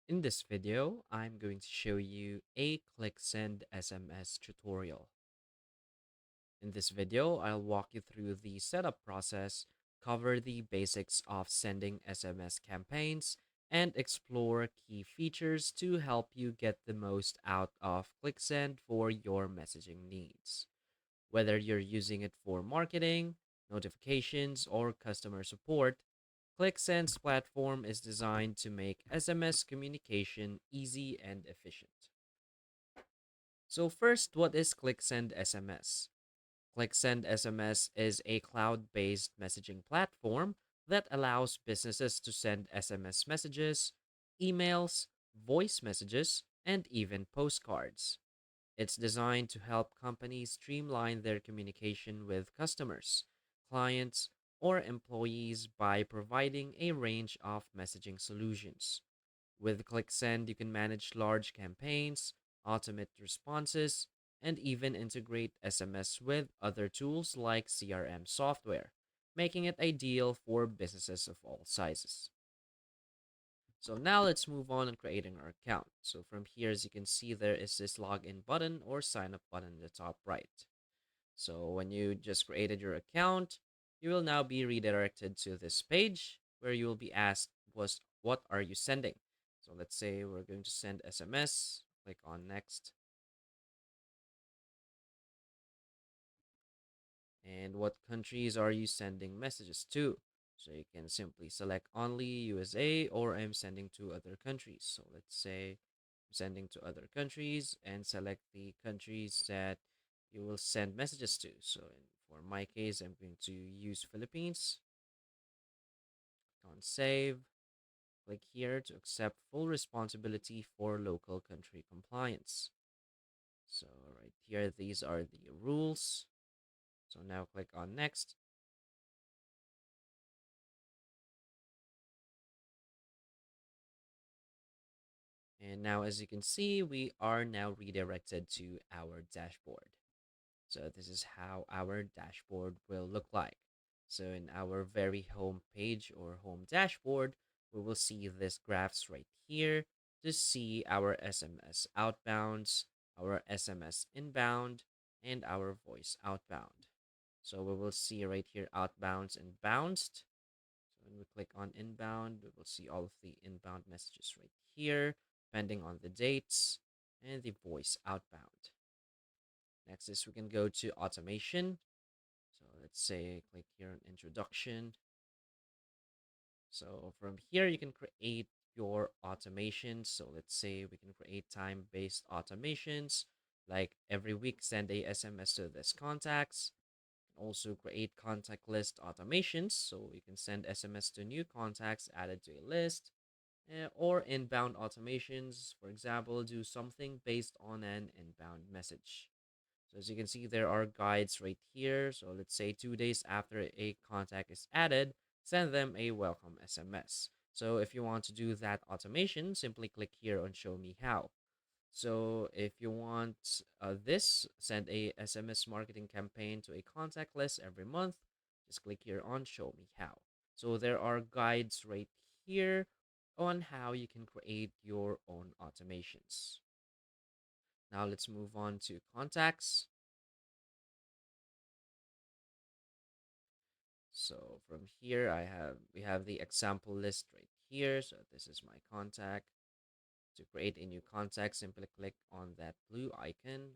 In this video, I'm going to show you a ClickSend SMS tutorial. In this video, I'll walk you through the setup process, cover the basics of sending SMS campaigns, and explore key features to help you get the most out of ClickSend for your messaging needs. Whether you're using it for marketing, notifications, or customer support, ClickSend's platform is designed to make SMS communication easy and efficient. So first, what is ClickSend SMS? ClickSend SMS is a cloud-based messaging platform that allows businesses to send SMS messages, emails, voice messages, and even postcards. It's designed to help companies streamline their communication with customers, clients, or employees by providing a range of messaging solutions. With ClickSend, you can manage large campaigns, automate responses, and even integrate SMS with other tools like CRM software, making it ideal for businesses of all sizes. So now let's move on and creating our account. So from here, as you can see, there is this login button or sign up button in the top right. So when you just created your account, you will now be redirected to this page where you will be asked, what are you sending? So let's say we're going to send SMS, click on next. And what countries are you sending messages to? So you can simply select only USA or I'm sending to other countries. So let's say I'm sending to other countries and select the countries that you will send messages to. So for my case, I'm going to use Philippines. On save. Click here to accept full responsibility for local country compliance. So right here, these are the rules. So now click on next. And now, as you can see, we are now redirected to our dashboard. So this is how our dashboard will look like. So in our very home page or home dashboard, we will see this graphs right here to see our SMS outbounds, our SMS inbound, and our voice outbound. So we will see right here outbounds and bounced. So when we click on inbound, we will see all of the inbound messages right here, depending on the dates and the voice outbound. Next is we can go to automation. So let's say click here on introduction. So from here, you can create your automations. So let's say we can create time-based automations, like every week send a SMS to this contacts. Also create contact list automations. So you can send SMS to new contacts added to a list. Or inbound automations, for example, do something based on an inbound message. So as you can see, there are guides right here. So let's say 2 days after a contact is added, send them a welcome SMS. So if you want to do that automation, simply click here on show me how. So if you want send a SMS marketing campaign to a contact list every month, just click here on show me how. So there are guides right here on how you can create your own automations. Now let's move on to contacts. So from here, we have the example list right here. So this is my contact. To create a new contact, simply click on that blue icon,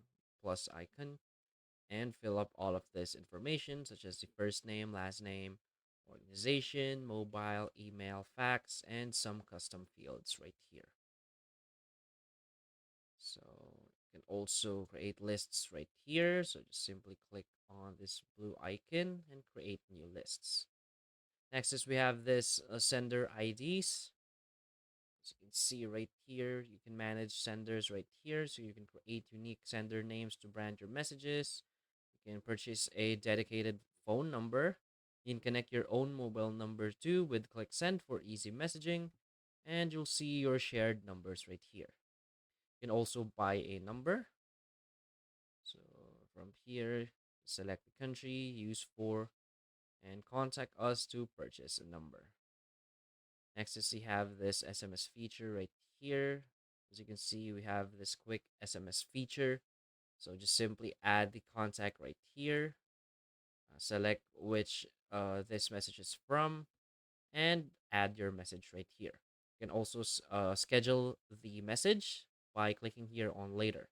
plus icon, and fill up all of this information, such as the first name, last name, organization, mobile, email, fax, and some custom fields right here. So you can also create lists right here. So just simply click on this blue icon and create new lists. Next is we have this sender IDs. As you can see right here, you can manage senders right here. So you can create unique sender names to brand your messages. You can purchase a dedicated phone number. You can connect your own mobile number too with ClickSend for easy messaging. And you'll see your shared numbers right here. You can also buy a number. So from here, select the country, use for, and contact us to purchase a number. Next is we have this SMS feature right here. As you can see, we have this quick SMS feature. So just simply add the contact right here, select which this message is from, and add your message right here. You can also schedule the message by clicking here on later.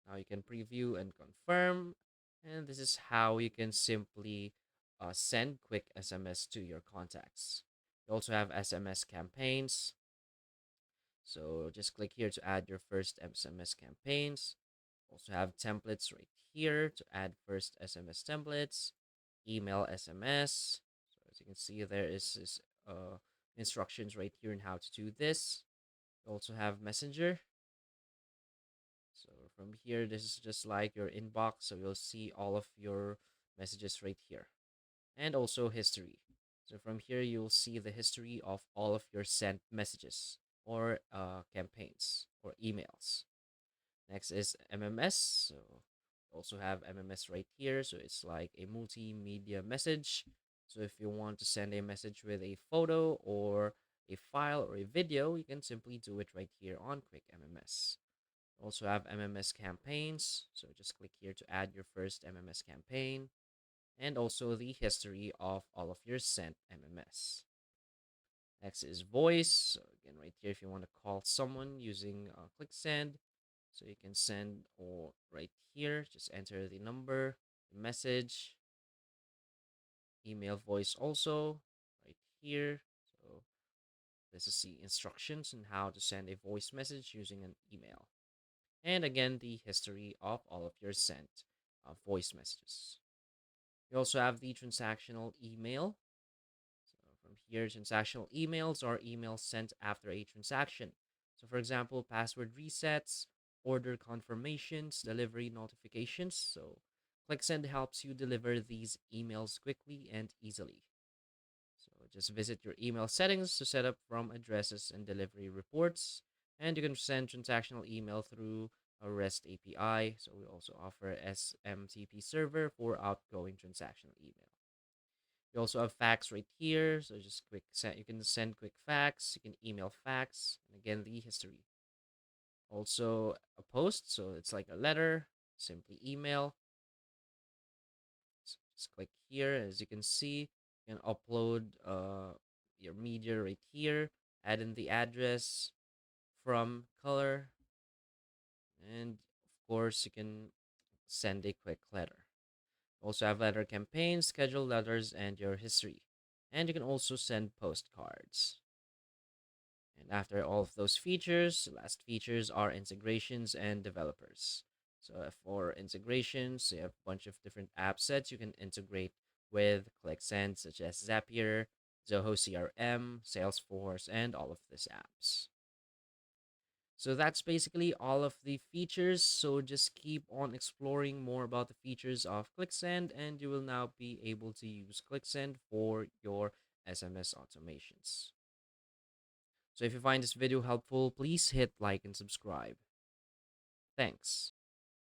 Now you can preview and confirm, and this is how you can simply send quick SMS to your contacts. You also have SMS campaigns, so just click here to add your first SMS campaigns. Also have templates right here to add first SMS templates, email SMS. So as you can see, there is this instructions right here on how to do this. You also have Messenger. So from here, this is just like your inbox. So you'll see all of your messages right here. And also history. So from here, you'll see the history of all of your sent messages or campaigns or emails. Next is MMS. So also have MMS right here. So it's like a multimedia message. So if you want to send a message with a photo or a file or a video, you can simply do it right here on Quick MMS. Also have MMS campaigns. So just click here to add your first MMS campaign and also the history of all of your sent MMS. Next is voice. So again, right here, if you want to call someone using ClickSend, so you can send or right here, just enter the number, the message, email voice also right here. So this is the instructions on how to send a voice message using an email. And again, the history of all of your sent voice messages. You also have the transactional email. So from here, transactional emails are emails sent after a transaction. So for example, password resets, order confirmations, delivery notifications. So ClickSend helps you deliver these emails quickly and easily. So just visit your email settings to set up from addresses and delivery reports. And you can send transactional email through a REST API. So we also offer SMTP server for outgoing transactional email. You also have fax right here. So just quick send. You can send quick fax. You can email fax. And again, the history. Also a post. So it's like a letter. Simply email. So just click here. As you can see, you can upload your media right here. Add in the address, from, color, and of course you can send a quick letter. Also have letter campaigns, schedule letters, and your history. And you can also send postcards. And after all of those features, the last features are integrations and developers. So for integrations, you have a bunch of different app sets you can integrate with ClickSend, such as Zapier, Zoho CRM, Salesforce, and all of these apps. So that's basically all of the features. So just keep on exploring more about the features of ClickSend, and you will now be able to use ClickSend for your SMS automations. So if you find this video helpful, please hit like and subscribe. Thanks.